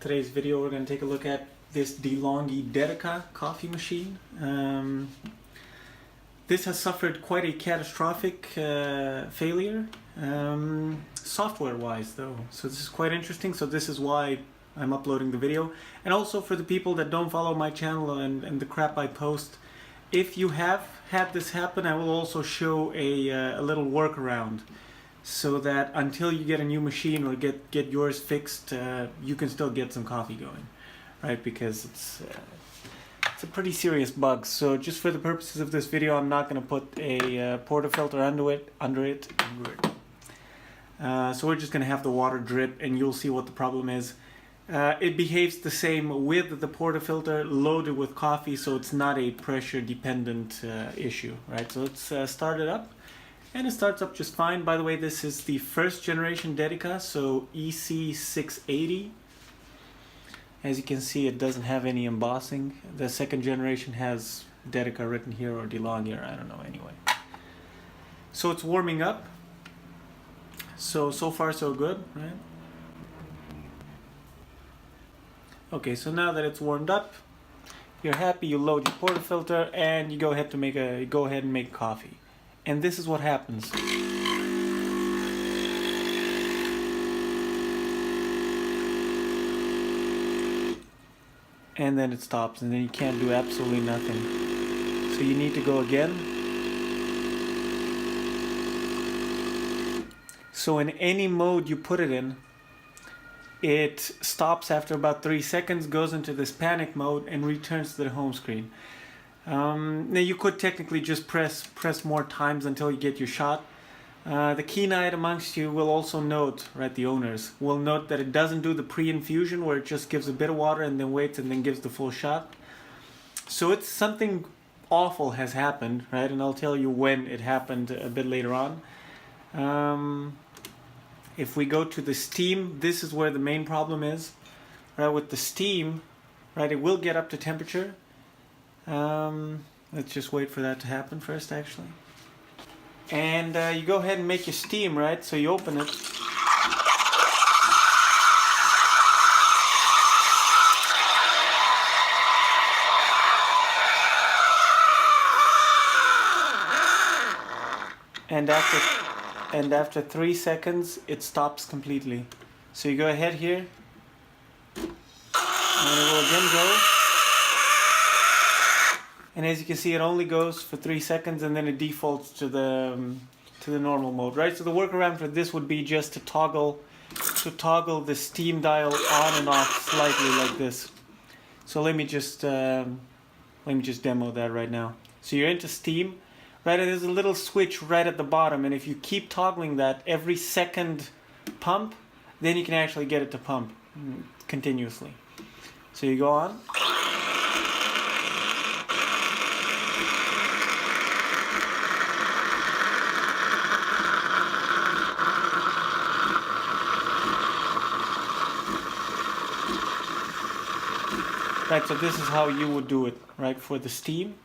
Today's video we're going to take a look at this Delonghi Dedica coffee machine. This has suffered quite a catastrophic failure, software-wise though. So this is quite interesting, so this is why I'm uploading the video. And also for the people that don't follow my channel and the crap I post, if you have had this happen, I will also show a little workaround, so that until you get a new machine or get yours fixed, you can still get some coffee going, right? Because it's a pretty serious bug. So just for the purposes of this video, I'm not going to put a portafilter under it. So we're just going to have the water drip, and you'll see what the problem is. It behaves the same with the portafilter loaded with coffee, so it's not a pressure dependent issue, right? So let's start it up. And it starts up just fine. By the way, this is the first generation Dedica, so EC680. As you can see, it doesn't have any embossing. The second generation has Dedica written here, or Delonghi, or I don't know, anyway. So it's warming up. So far so good, right? Okay, so now that it's warmed up, you're happy, you load your portafilter, and you go ahead and make coffee. And this is what happens. And then it stops, and then you can't do absolutely nothing. So you need to go again. So in any mode you put it in, it stops after about 3 seconds, goes into this panic mode, and returns to the home screen. Now you could technically just press more times until you get your shot. The keen-eyed amongst you will also note, right, the owners will note that it doesn't do the pre-infusion where it just gives a bit of water and then waits and then gives the full shot. So it's something awful has happened, right? And I'll tell you when it happened a bit later on. If we go to the steam, this is where the main problem is, right? With the steam, right, it will get up to temperature. Let's just wait for that to happen first, actually. And you go ahead and make your steam, right? So you open it. And after 3 seconds, it stops completely. So you go ahead here, and it will again go. And as you can see, it only goes for 3 seconds, and then it defaults to the normal mode, right? So the workaround for this would be just to toggle the steam dial on and off slightly like this. So let me just demo that right now. So you're into steam, right? And there's a little switch right at the bottom, and if you keep toggling that every second pump, then you can actually get it to pump continuously. So you go on. Right, so this is how you would do it, right, for the steam.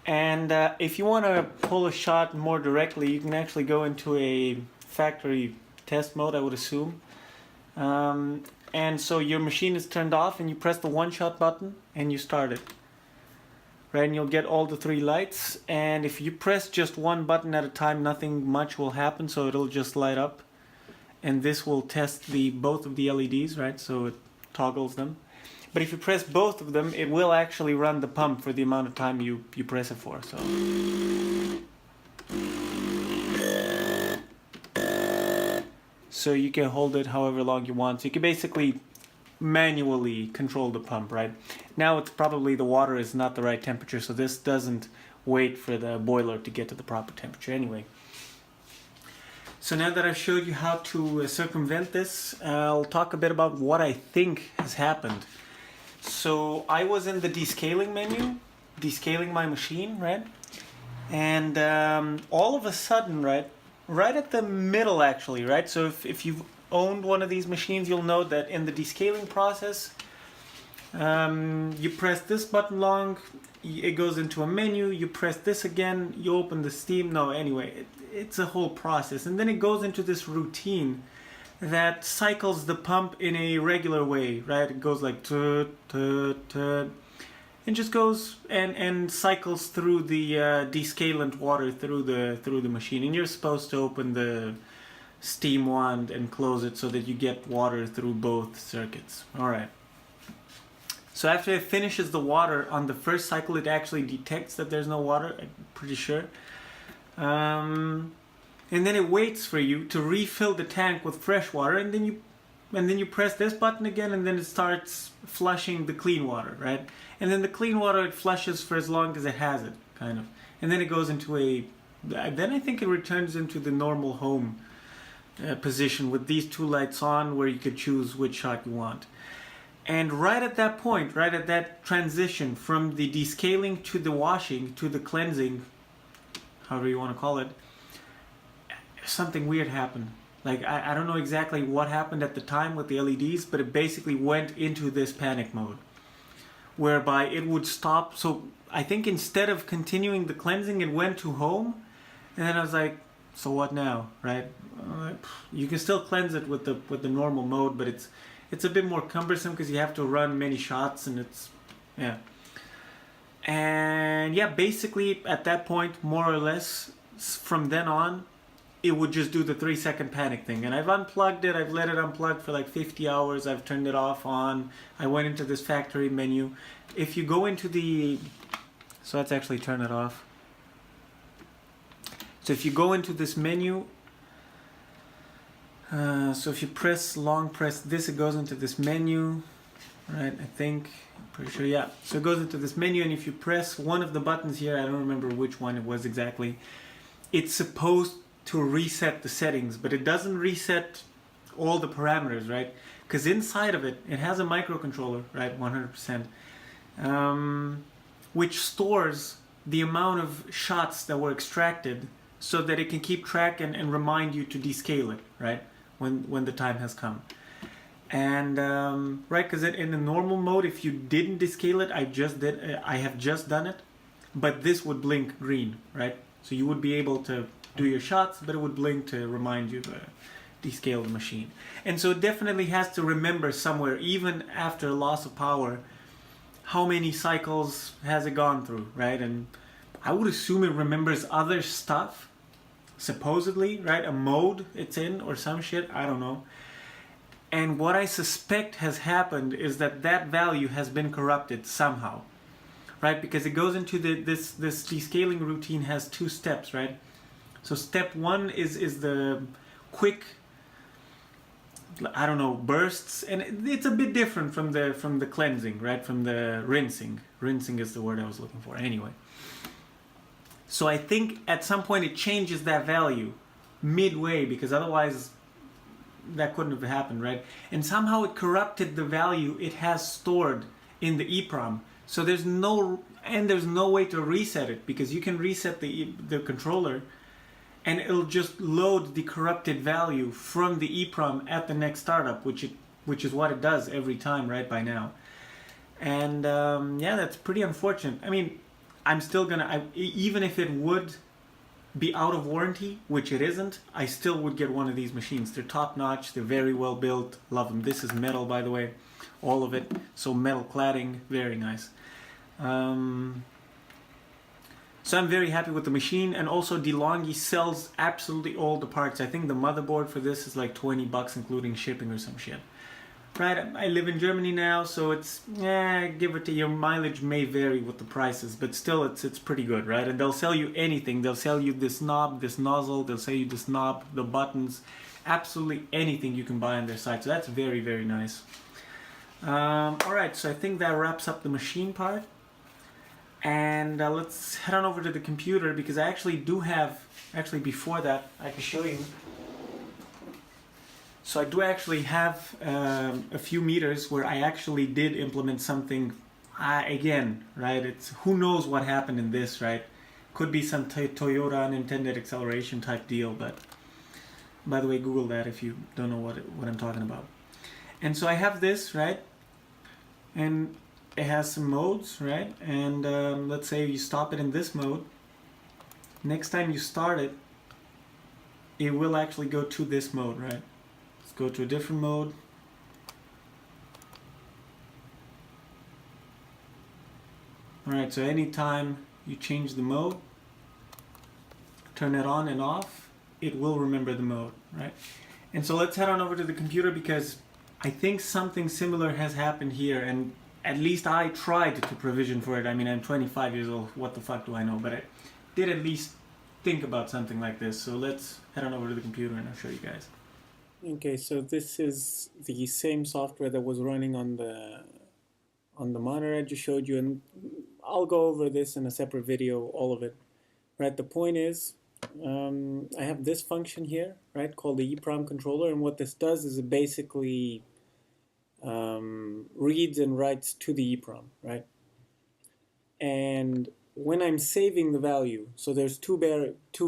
And if you want to pull a shot more directly, you can actually go into a factory test mode, I would assume. And so your machine is turned off, and you press the one-shot button, and you start it. Right, and you'll get all the 3 lights. And if you press just one button at a time, nothing much will happen, so it'll just light up. And this will test both of the LEDs, right, so it toggles them. But if you press both of them, it will actually run the pump for the amount of time you press it for. So you can hold it however long you want. So you can basically manually control the pump, right? Now it's probably the water is not the right temperature, so this doesn't wait for the boiler to get to the proper temperature anyway. So now that I've showed you how to circumvent this, I'll talk a bit about what I think has happened. So I was in the descaling menu, descaling my machine, right? And all of a sudden, right at the middle actually, right? So if you've owned one of these machines, you'll know that in the descaling process, you press this button long, it goes into a menu, you press this again, you open the steam, no, anyway, it's a whole process. And then it goes into this routine that cycles the pump in a regular way, right? It goes like tut, tut, tut, and just goes and cycles through the descalant water through the machine. And you're supposed to open the steam wand and close it so that you get water through both circuits. All right. So after it finishes the water on the first cycle, it actually detects that there's no water, I'm pretty sure. And then it waits for you to refill the tank with fresh water, and then you press this button again, and then it starts flushing the clean water, right? And then the clean water, it flushes for as long as it has it, kind of. And then it goes into then I think it returns into the normal home position with these two lights on, where you could choose which shot you want. And right at that point, right at that transition from the descaling to the washing to the cleansing, however you want to call it, something weird happened. Like, I don't know exactly what happened at the time with the LEDs, but it basically went into this panic mode, whereby it would stop. So I think instead of continuing the cleansing, it went to home, and then I was like, so what now, right? You can still cleanse it with the normal mode, but it's a bit more cumbersome because you have to run many shots, and and basically at that point, more or less, from then on, it would just do the 3-second panic thing. And I've unplugged it, I've let it unplug for like 50 hours, I've turned it off, on, I went into this factory menu. If you go into so let's actually turn it off. So if you go into this menu, so if you long press this, it goes into this menu, right? I think, I'm pretty sure, yeah. So it goes into this menu, and if you press one of the buttons here, I don't remember which one it was exactly, it's supposed to reset the settings, but it doesn't reset all the parameters, right? Because inside of it, it has a microcontroller, right? 100%, which stores the amount of shots that were extracted so that it can keep track and remind you to descale it, right? When the time has come. And right, because in the normal mode, if you didn't descale it, I have just done it, but this would blink green, right? So you would be able to do your shots, but it would blink to remind you to descale the machine. And so it definitely has to remember somewhere, even after loss of power, how many cycles has it gone through, right? And I would assume it remembers other stuff, supposedly, right? A mode it's in or some shit, I don't know. And what I suspect has happened is that value has been corrupted somehow, right? Because it goes into this descaling routine has 2 steps, right? So step 1 is the quick, I don't know, bursts, and it's a bit different from the cleansing, right? From the rinsing. Rinsing is the word I was looking for. Anyway. So I think at some point it changes that value midway, because otherwise that couldn't have happened, right? And somehow it corrupted the value it has stored in the EEPROM. So there's no way to reset it, because you can reset the controller and it'll just load the corrupted value from the EEPROM at the next startup, which is what it does every time, right, by now. And that's pretty unfortunate. I mean, I'm still gonna, even if it would be out of warranty, which it isn't, I still would get one of these machines. They're top notch, they're very well built, love them. This is metal, by the way, all of it. So metal cladding, very nice. So I'm very happy with the machine, and also Delonghi sells absolutely all the parts. I think the motherboard for this is like $20 including shipping or some shit. Right, I live in Germany now, so it's, give or take, your mileage may vary with the prices, but still it's pretty good, right? And they'll sell you anything. They'll sell you this knob, this nozzle, they'll sell you this knob, the buttons, absolutely anything you can buy on their site. So that's very, very nice. Alright, so I think that wraps up the machine part. And let's head on over to the computer, because I actually do have, before that, I can show you. So I do actually have a few meters where I actually did implement something, again, right? It's who knows what happened in this, right? Could be some Toyota unintended acceleration type deal, but by the way, Google that if you don't know what I'm talking about. And so I have this, right? And it has some modes, right? And let's say you stop it in this mode. Next time you start it, it will actually go to this mode, right? It's go to a different mode. Alright, so anytime you change the mode, turn it on and off, it will remember the mode, right? And so let's head on over to the computer, because I think something similar has happened here, and at least I tried to provision for it. I mean, I'm 25 years old, what the fuck do I know? But I did at least think about something like this. So let's head on over to the computer and I'll show you guys. Okay, so this is the same software that was running on the monitor I just showed you, and I'll go over this in a separate video, all of it. Right, the point is, I have this function here, right, called the EEPROM controller, and what this does is it basically reads and writes to the EEPROM, right? And when I'm saving the value, so there's two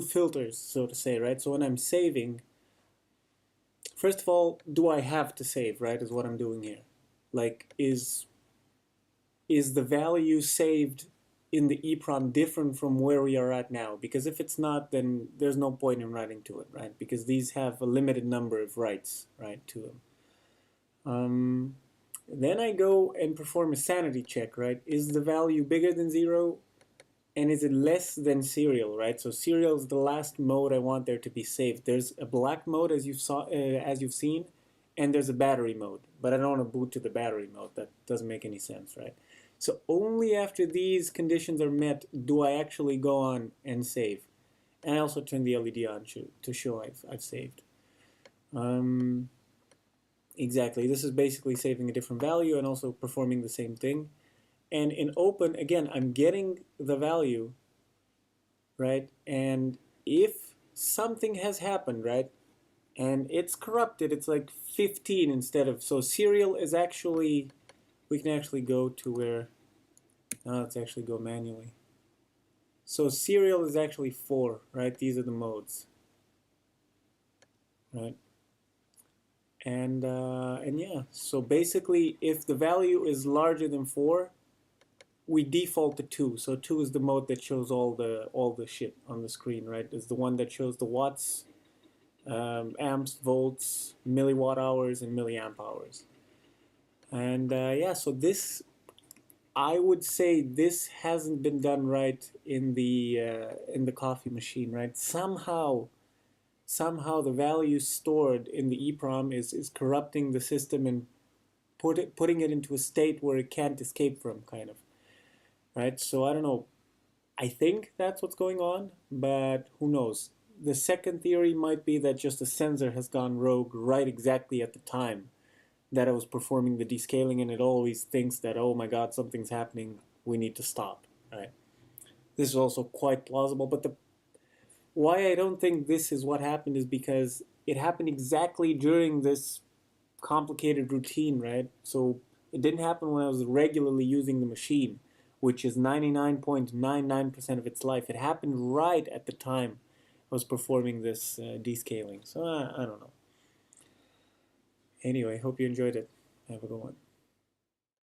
filters, so to say, right? So when I'm saving, first of all, do I have to save, right, is what I'm doing here. Like, is the value saved in the EEPROM different from where we are at now? Because if it's not, then there's no point in writing to it, right? Because these have a limited number of writes, right, to them. Then I go and perform a sanity check, right? Is the value bigger than 0? And is it less than serial, right? So serial is the last mode I want there to be saved. There's a black mode, as you've seen, and there's a battery mode. But I don't want to boot to the battery mode. That doesn't make any sense, right? So only after these conditions are met do I actually go on and save. And I also turn the LED on to show I've saved. Exactly, this is basically saving a different value and also performing the same thing. And in open, again, I'm getting the value, right? And if something has happened, right, and it's corrupted, it's like 15 instead of, so serial is actually, we can actually go to where, let's actually go manually. So serial is actually 4, right? These are the modes, right? And yeah, so basically if the value is larger than 4, we default to 2. So 2 is the mode that shows all the shit on the screen, right? It's the one that shows the watts, amps, volts, milliwatt hours, and milliamp hours. And yeah, so this, I would say this hasn't been done right in the coffee machine, right? Somehow the value stored in the EEPROM is corrupting the system and putting it into a state where it can't escape from, kind of. Right, so I don't know. I think that's what's going on, but who knows? The second theory might be that just the sensor has gone rogue right exactly at the time that I was performing the descaling, and it always thinks that, oh my god, something's happening, we need to stop, right? This is also quite plausible, but why I don't think this is what happened is because it happened exactly during this complicated routine, right? So it didn't happen when I was regularly using the machine, which is 99.99% of its life. It happened right at the time I was performing this descaling. So I don't know. Anyway, hope you enjoyed it. Have a good one.